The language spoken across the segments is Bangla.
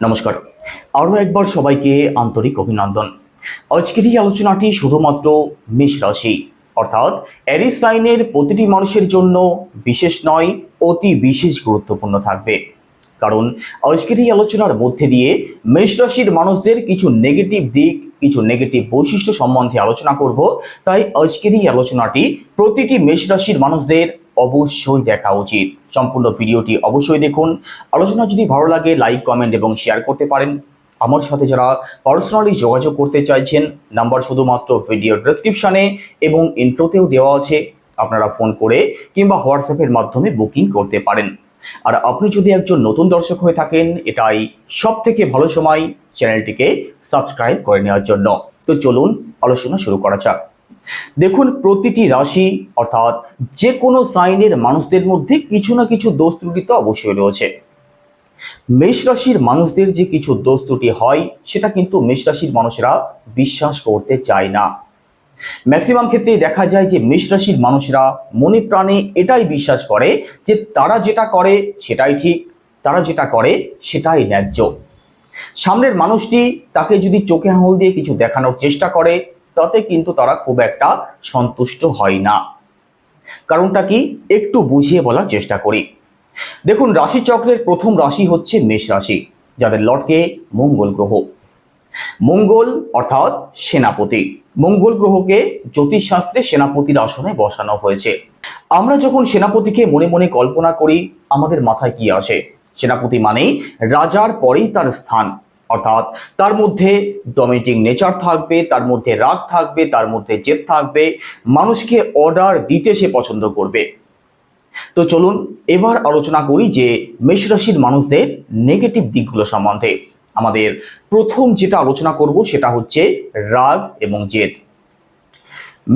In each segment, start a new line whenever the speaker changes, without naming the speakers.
নমস্কার, আরও একবার সবাইকে আন্তরিক অভিনন্দন। আজকের এই আলোচনাটি শুধুমাত্র মেষ রাশি অর্থাৎ এরিস সাইনের প্রতিটি মানুষের জন্য বিশেষ নয়, অতি বিশেষ গুরুত্বপূর্ণ থাকবে। কারণ আজকের এই আলোচনার মধ্যে দিয়ে মেষ রাশির মানুষদের কিছু নেগেটিভ দিক, কিছু নেগেটিভ বৈশিষ্ট্য সম্বন্ধে আলোচনা করব। তাই আজকের এই আলোচনাটি প্রতিটি মেষ রাশির মানুষদের অবশ্যই দেখা উচিত। সম্পূর্ণ ভিডিওটি অবশ্যই দেখুন। আলোচনা যদি ভালো লাগে লাইক, কমেন্ট এবং শেয়ার করতে পারেন। আমার সাথে যারা পার্সোনালি যোগাযোগ করতে চাইছেন, নাম্বার শুধুমাত্র ভিডিও ডেসক্রিপশনে এবং ইন্ট্রোতেও দেওয়া আছে। আপনারা ফোন করে কিংবা হোয়াটসঅ্যাপের মাধ্যমে বুকিং করতে পারেন। আর আপনি যদি একজন নতুন দর্শক হয়ে থাকেন, এটাই সব থেকে ভালো সময় চ্যানেলটিকে সাবস্ক্রাইব করে নেওয়ার জন্য। তো চলুন আলোচনা শুরু করা যাক। দেখুন, প্রতিটি রাশি অর্থাৎ যে কোনো সাইনের মানুষদের মধ্যে কিছু না কিছু দোষ ত্রুটি তো অবশ্যই রয়েছে। মেষ রাশির মানুষদের যে কিছু দোষ ত্রুটি হয়, সেটা কিন্তু মেষ রাশির মানুষরা বিশ্বাস করতে চায় না। ম্যাক্সিমাম ক্ষেত্রেই দেখা যায় যে মেষ রাশির মানুষরা মনে প্রাণে এটাই বিশ্বাস করে যে তারা যেটা করে সেটাই ঠিক, তারা যেটা করে সেটাই ন্যায্য। সামনের মানুষটি তাকে যদি চোখে আঙুল দিয়ে কিছু দেখানোর চেষ্টা করে, তাতে কিন্তু তারা খুব একটা সন্তুষ্ট হয় না। কারণটা কি, একটু বুঝিয়ে বলার চেষ্টা করি। দেখুন, রাশিচক্রের প্রথম রাশি হচ্ছে মেষ রাশি, যাদের লর্ডকে মঙ্গল গ্রহ। মঙ্গল অর্থাৎ সেনাপতি। মঙ্গল গ্রহকে জ্যোতিষশাস্ত্রে সেনাপতির আসনে বসানো হয়েছে। আমরা যখন সেনাপতিকে মনে মনে কল্পনা করি, আমাদের মাথায় কি আসে? সেনাপতি মানেই রাজার পরেই তার স্থান, অর্থাৎ তার মধ্যে ডমিনেটিং নেচার থাকবে, তার মধ্যে রাগ থাকবে, তার মধ্যে জেদ থাকবে, মানুষকে অর্ডার দিতে সে পছন্দ করবে। তো চলুন এবার আলোচনা করি যে মেষ রাশির মানুষদের নেগেটিভ দিকগুলো সম্বন্ধে। আমাদের প্রথম যেটা আলোচনা করব সেটা হচ্ছে রাগ এবং জেদ।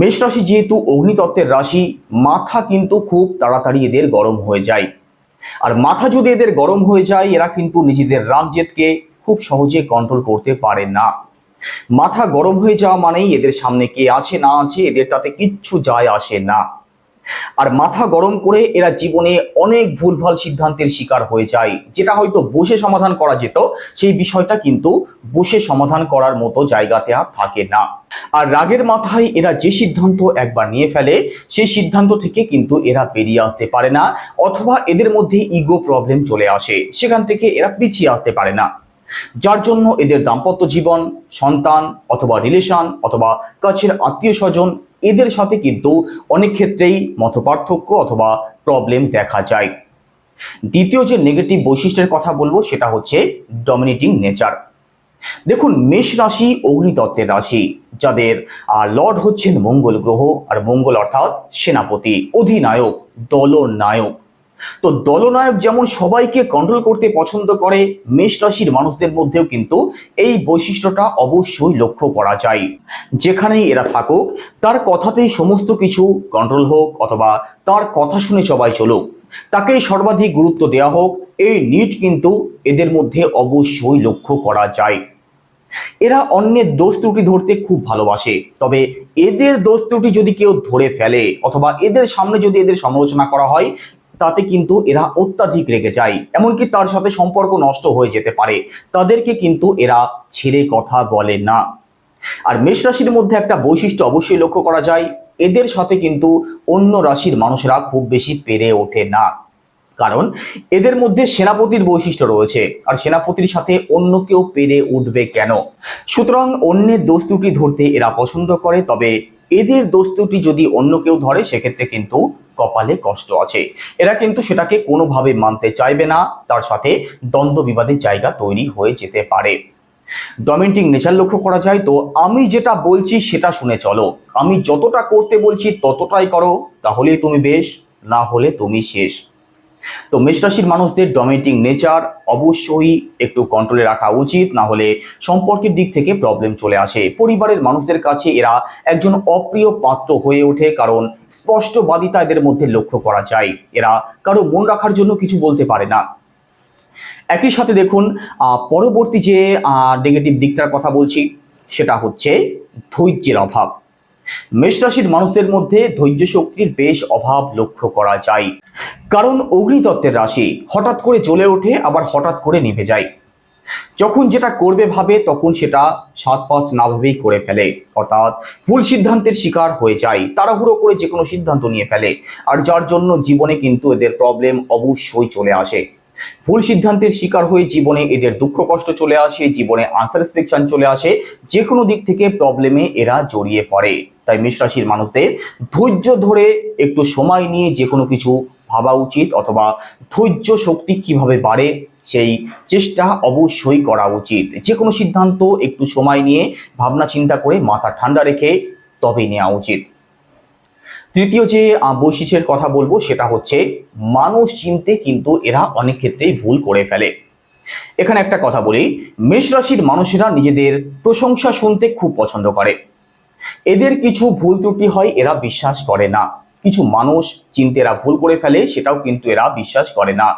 মেষ রাশি যেহেতু অগ্নিতত্ত্বের রাশি, মাথা কিন্তু খুব তাড়াতাড়ি এদের গরম হয়ে যায়। আর মাথা যদি এদের গরম হয়ে যায়, এরা কিন্তু নিজেদের রাগ জেদকে খুব সহজে কন্ট্রোল করতে পারে না। মাথা গরম হয়ে যাওয়া মানেই এদের সামনে কে আছে না আছে এদের তাতে কিচ্ছু যায় আসে না। আর মাথা গরম করে এরা জীবনে অনেক ভুলভাল সিদ্ধান্তের শিকার হয়ে যায়। যেটা হয়তো বসে সমাধান করা যেত, সেই বিষয়টা কিন্তু বসে সমাধান করার মতো জায়গাতে আর থাকে না। আর রাগের মাথায় এরা যে সিদ্ধান্ত একবার নিয়ে ফেলে, সেই সিদ্ধান্ত থেকে কিন্তু এরা বেরিয়ে আসতে পারে না, অথবা এদের মধ্যে ইগো প্রবলেম চলে আসে, সেখান থেকে এরা পিছিয়ে আসতে পারে না। যার জন্য এদের দাম্পত্য জীবন, সন্তান অথবা রিলেশন অথবা কাছের আত্মীয় স্বজন, এদের সাথে কিন্তু অনেক ক্ষেত্রেই মতপার্থক্য অথবা প্রবলেম দেখা যায়। দ্বিতীয় যে নেগেটিভ বৈশিষ্ট্যের কথা বলবো সেটা হচ্ছে ডমিনেটিং নেচার। দেখুন, মেষ রাশি অগ্নিতত্ত্বের রাশি, যাদের লর্ড হচ্ছেন মঙ্গল গ্রহ। আর মঙ্গল অর্থাৎ সেনাপতি, অধিনায়ক, দলনায়ক। তো দলনায়ক যেমন সবাইকে কন্ট্রোল করতে পছন্দ করে, মেষ রাশির মানুষদের মধ্যেও কিন্তু এই বৈশিষ্ট্যটা অবশ্যই লক্ষ্য করা যায়। যেখানেই এরা থাকুক, তার কথাতেই সমস্ত কিছু কন্ট্রোল হোক, অথবা তার কথা শুনে সবাই চলুক, তাকেই সর্বাধিক গুরুত্ব দেওয়া হোক, এই নিড কিন্তু এদের মধ্যে অবশ্যই লক্ষ্য করা যায়। এরা অন্যের দোষ ত্রুটি ধরতে খুব ভালোবাসে, তবে এদের দোষ ত্রুটি যদি কেউ ধরে ফেলে অথবা এদের সামনে যদি এদের সমালোচনা করা হয়, তাতে কিন্তু এরা অত্যাধিক রেগে যায়, এমনকি তার সাথে সম্পর্ক নষ্ট হয়ে যেতে পারে। তাদেরকে কিন্তু এরা ছেড়ে কথা বলে না। আর মেষ রাশির মধ্যে একটা বৈশিষ্ট্য অবশ্যই লক্ষ্য করা যায়, এদের সাথে কিন্তু অন্য রাশির মানুষরা খুব বেশি পেরে ওঠে না। কারণ এদের মধ্যে সেনাপতির বৈশিষ্ট্য রয়েছে, আর সেনাপতির সাথে অন্য কেউ পেরে উঠবে কেন? সুতরাং অন্যের দোষ ত্রুটি ধরতে এরা পছন্দ করে, তবে এদের দোষ ত্রুটি যদি অন্য কেউ ধরে, সেক্ষেত্রে কিন্তু কপালে কষ্ট আছে। এরা কিন্তু সেটাকে কোনোভাবে মানতে চাইবে না, তার সাথে দ্বন্দ্ব বিবাদের জায়গা তৈরি হয়ে যেতে পারে। ডমিনেটিং নেচার লক্ষ্য করা যায়। তো আমি যেটা বলছি সেটা শুনে চলো, আমি যতটা করতে বলছি ততটাই করো, তাহলেই তুমি বেশ, না হলে তুমি শেষ। তো মেষ রাশির মানুষদের ডমিনেটিং নেচার অবশ্যই একটু কন্ট্রোলে রাখা উচিত, না হলে সম্পর্কের দিক থেকে প্রবলেম চলে আসে। পরিবারের মানুষদের কাছে এরা একজন অপ্রিয় পাত্র হয়ে ওঠে, কারণ স্পষ্টবাদিতা এদের মধ্যে লক্ষ্য করা যায়। এরা কারো মন রাখার জন্য কিছু বলতে পারে না। একই সাথে দেখুন, পরবর্তী যে নেগেটিভ দিকটার কথা বলছি সেটা হচ্ছে ধৈর্যের অভাব। মেষ রাশির মানুষদের মধ্যে ধৈর্য শক্তির বেশ অভাব লক্ষ্য করা যায়। কারণ অগ্নিতত্ত্বের রাশি হঠাৎ করে জ্বলে ওঠে, আবার হঠাৎ করে নিভে যায়। যখন যেটা করবে ভাবে তখন সেটা 7-5 না ভাবেই করে ফেলে, অর্থাৎ ভুল সিদ্ধান্তের শিকার হয়ে যায়, তাড়াহুড়ো করে যে কোনো সিদ্ধান্ত নিয়ে ফেলে, আর যার জন্য জীবনে কিন্তু এদের প্রবলেম অবশ্যই চলে আসে। ভুল সিদ্ধান্তের শিকার হয়ে জীবনে এদের দুঃখ কষ্ট চলে আসে, জীবনে আনস্যাটিসফ্যাকশন চলে আসে, যে কোনো দিক থেকে প্রবলেমে এরা জড়িয়ে পড়ে। তাই মেষ রাশির মানুষদের ধৈর্য ধরে একটু সময় নিয়ে যে কোনো কিছু ভাবা উচিত, অথবা ধৈর্য শক্তি কিভাবে বাড়ে সেই চেষ্টা অবশ্যই করা উচিত। যে কোনো সিদ্ধান্ত একটু সময় নিয়ে ভাবনা চিন্তা করে মাথা ঠান্ডা রেখে তবেই নেওয়া উচিত। তৃতীয় যে বৈশিষ্ট্যের কথা বলবো সেটা হচ্ছে মানুষ চিনতে কিন্তু এরা অনেক ক্ষেত্রেই ভুল করে ফেলে। এখানে একটা কথা বলি, মেষ রাশির মানুষেরা নিজেদের প্রশংসা শুনতে খুব পছন্দ করে। এদের কিছু ভুল ত্রুটি হয় এরা বিশ্বাস করে না, কিছু মানুষ চিনতে এরা ভুল করে ফেলে সেটাও কিন্তু এরা বিশ্বাস করে না।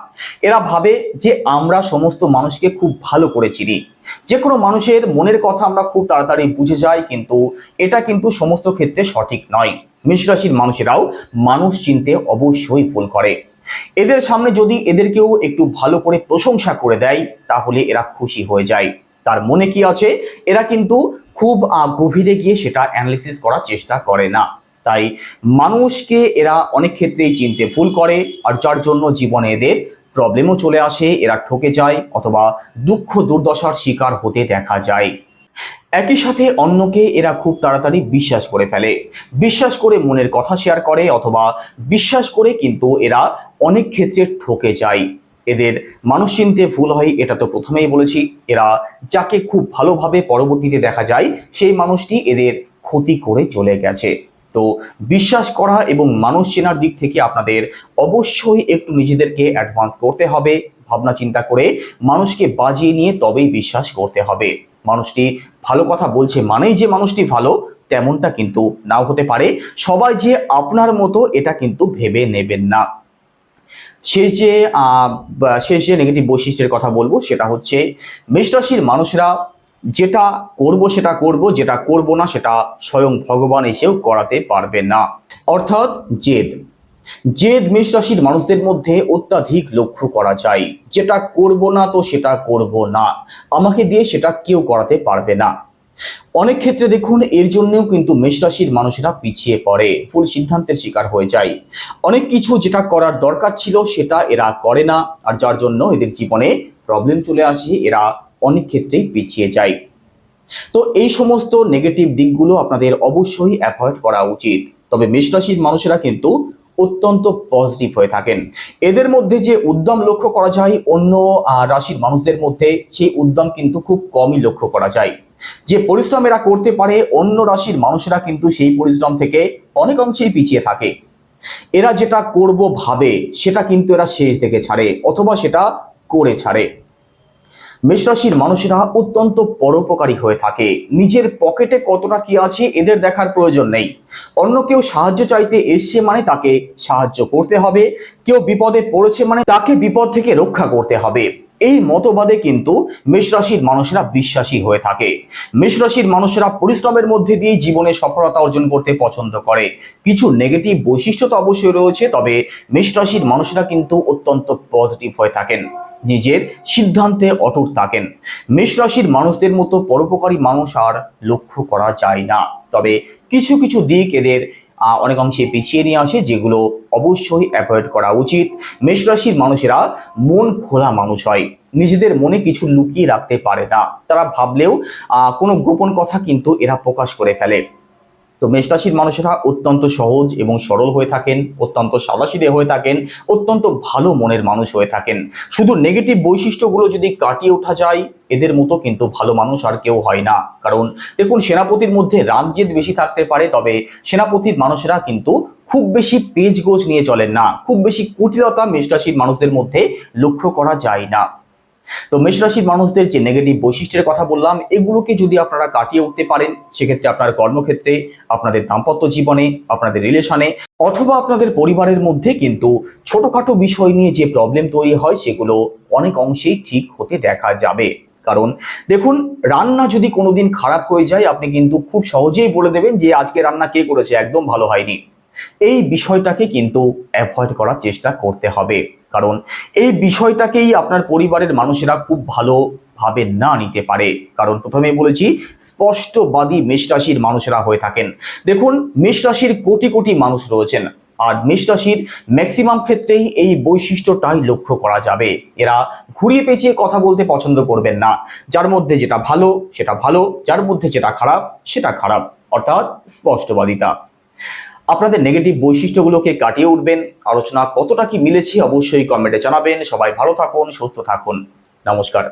এরা ভাবে যে আমরা সমস্ত মানুষকে খুব ভালো করে চিনি, যে কোনো মানুষের মনের কথা আমরা খুব তাড়াতাড়ি বুঝে যাই, কিন্তু এটা কিন্তু সমস্ত ক্ষেত্রে সঠিক নয়। মেষ রাশির মানুষেরাও মানুষ চিনতে অবশ্যই ভুল করে। এদের সামনে যদি এদেরকেও একটু ভালো করে প্রশংসা করে দেয় তাহলে এরা খুশি হয়ে যায়। তার মনে কি আছে এরা কিন্তু খুব গভীরে গিয়ে সেটা অ্যানালিসিস করার চেষ্টা করে না। তাই মানুষকে এরা অনেক ক্ষেত্রেই চিনতে ভুল করে, আর যার জন্য জীবনে এদের প্রবলেমও চলে আসে, এরা ঠকে যায় অথবা দুঃখ দুর্দশার শিকার হতে দেখা যায়। একই সাথে অন্যকে এরা খুব তাড়াতাড়ি বিশ্বাস করে ফেলে, বিশ্বাস করে মনের কথা শেয়ার করে, অথবা বিশ্বাস করে কিন্তু এরা অনেক ক্ষেত্রে ঠকে যায়। এদের মানুষ চিনতে ভুল হয়, এটা তো প্রথমেই বলেছি। এরা যাকে খুব ভালোভাবে পরবর্তীতে দেখা যায় সেই মানুষটি এদের ক্ষতি করে চলে গেছে। তো বিশ্বাস করা এবং মানুষ চেনার দিক থেকে আপনাদের অবশ্যই একটু নিজেদেরকে অ্যাডভান্স করতে হবে, ভাবনা চিন্তা করে মানুষকে বাজিয়ে নিয়ে তবেই বিশ্বাস করতে হবে। মানুষটি ভালো কথা বলছে মানেই যে মানুষটি ভালো তেমনটা কিন্তু নাও হতে পারে। সবাই যে আপনার মতো এটা কিন্তু ভেবে নেবেন না। শেষ যে নেগেটিভ বৈশিষ্ট্যের কথা বলবো সেটা হচ্ছে মেষ রাশির মানুষরা যেটা করব সেটা করব, যেটা করব না সেটা স্বয়ং ভগবান এসেও করাতে পারবে না। অর্থাৎ জেদ। জেদ মেষ রাশির মানুষদের মধ্যে অত্যাধিক লক্ষ্য করা যায়। যেটা করব না তো সেটা করব না, আমাকে দিয়ে সেটা কেউ করাতে পারবে না। অনেক ক্ষেত্রে দেখুন এর জন্যও কিন্তু মেষ রাশির মানুষেরা পিছিয়ে পড়ে, ভুল সিদ্ধান্তের শিকার হয়ে যায়। অনেক কিছু যেটা করার দরকার ছিল সেটা এরা করে না, আর যার জন্য এদের জীবনে প্রবলেম চলে আসে, এরা অনেক ক্ষেত্রেই পিছিয়ে যায়। তো এই সমস্ত নেগেটিভ দিকগুলো আপনাদের অবশ্যই অ্যাভয়েড করা উচিত। তবে মেষ রাশির মানুষেরা কিন্তু অত্যন্ত পজিটিভ হয়ে থাকেন। এদের মধ্যে যে উদ্যম লক্ষ্য করা যায় অন্য রাশির মানুষদের মধ্যে, সেই উদ্যম কিন্তু খুব কমই লক্ষ্য করা যায়। যে পরিশ্রম এরা করতে পারে অন্য রাশির মানুষেরা কিন্তু সেই পরিশ্রম থেকে অনেক অংশেই পিছিয়ে থাকে। এরা যেটা করব ভাবে সেটা কিন্তু এরা শেষ থেকে ছাড়ে অথবা সেটা করে ছাড়ে। মেষ রাশির মানুষেরা অত্যন্ত পরোপকারী হয়ে থাকে। নিজের পকেটে কতটা কি আছে এদের দেখার প্রয়োজন নেই। অন্য কেউ সাহায্য চাইতে এসছে মানে তাকে সাহায্য করতে হবে, কেউ বিপদে পড়েছে মানে তাকে বিপদ থেকে রক্ষা করতে হবে। এই মতবাদে কিন্তু মেষ রাশির মানুষেরা বিশ্বাসী হয়ে থাকে। মেষ রাশির মানুষেরা পরিশ্রমের মধ্যে দিয়ে জীবনে সফলতা অর্জন করতে পছন্দ করে। কিছু নেগেটিভ বৈশিষ্ট্য তো অবশ্যই রয়েছে, তবে মেষ রাশির মানুষেরা কিন্তু অত্যন্ত পজিটিভ হয়ে থাকেন, নিজের সিদ্ধান্তে অটুট থাকেন। মেষ রাশির মানুষদের মতো পরোপকারী মানুষ আর লক্ষ্য করা যায় না। তবে কিছু কিছু দিক এদের অনেক অংশে পিছিয়ে নিয়ে আসে, যেগুলো অবশ্যই অ্যাভয়েড করা উচিত। মেষ রাশির মানুষেরা মন খোলা মানুষ হয়, নিজেদের মনে কিছু লুকিয়ে রাখতে পারে না। তারা ভাবলেও কোনো গোপন কথা কিন্তু এরা প্রকাশ করে ফেলে। তো মেষ রাশির মানুষেরা অত্যন্ত সহজ এবং সরল হয়ে থাকেন, অত্যন্ত সাদাসিধে হয়ে থাকেন, অত্যন্ত ভালো মনের মানুষ হয়ে থাকেন। শুধু নেগেটিভ বৈশিষ্ট্যগুলো যদি কাটিয়ে ওঠা যায় এদের মতো কিন্তু ভালো মানুষ আর কেউ হয় না। কারণ দেখুন সেনাপতির মধ্যে রাগজেদ বেশি থাকতে পারে, তবে সেনাপতির মানুষেরা কিন্তু খুব বেশি পেজ গোছ নিয়ে চলেন না, খুব বেশি কুটিলতা মেষ রাশির মানুষদের মধ্যে লক্ষ্য করা যায় না। তো মেষ রাশির মানুষদের যে নেগেটিভ বৈশিষ্ট্যের কথা বললাম এগুলোকে যদি আপনারা কাটিয়ে উঠতে পারেন সেক্ষেত্রে আপনার কর্মক্ষেত্রে, আপনাদের দাম্পত্য জীবনে, আপনাদের রিলেশনে অথবা আপনাদের পরিবারের মধ্যে কিন্তু ছোটখাটো বিষয় নিয়ে যে প্রবলেম তৈরি হয় সেগুলো অনেক অংশেই ঠিক হতে দেখা যাবে। কারণ দেখুন রান্না যদি কোনোদিন খারাপ হয়ে যায় আপনি কিন্তু খুব সহজেই বলে দেবেন যে আজকে রান্না কে করেছে, একদম ভালো হয়নি। এই বিষয়টাকে কিন্তু অ্যাভয়েড করার চেষ্টা করতে হবে, কারণ এই বিষয়টাকেই আপনার পরিবারের মানুষেরা খুব ভালো ভাবে না নিতে পারে। কারণ প্রথমেই বলেছি, স্পষ্টবাদী মেষ রাশির মানুষরা হয়ে থাকেন। দেখুন, মেষ রাশির কোটি কোটি মানুষ রয়েছেন, আর মেষ রাশির ম্যাক্সিমাম ক্ষেত্রেই এই বৈশিষ্ট্যটাই লক্ষ্য করা যাবে। এরা ঘুরিয়ে পেঁচিয়ে কথা বলতে পছন্দ করবেন না। যার মধ্যে যেটা ভালো সেটা ভালো, যার মধ্যে যেটা খারাপ সেটা খারাপ, অর্থাৎ স্পষ্টবাদিতা। আপনাদের নেগেটিভ বৈশিষ্ট্যগুলোকে কাটিয়ে উঠবেন। আলোচনা কতটা কি মিলেছে অবশ্যই কমেন্টে জানাবেন। সবাই ভালো থাকুন, সুস্থ থাকুন। নমস্কার।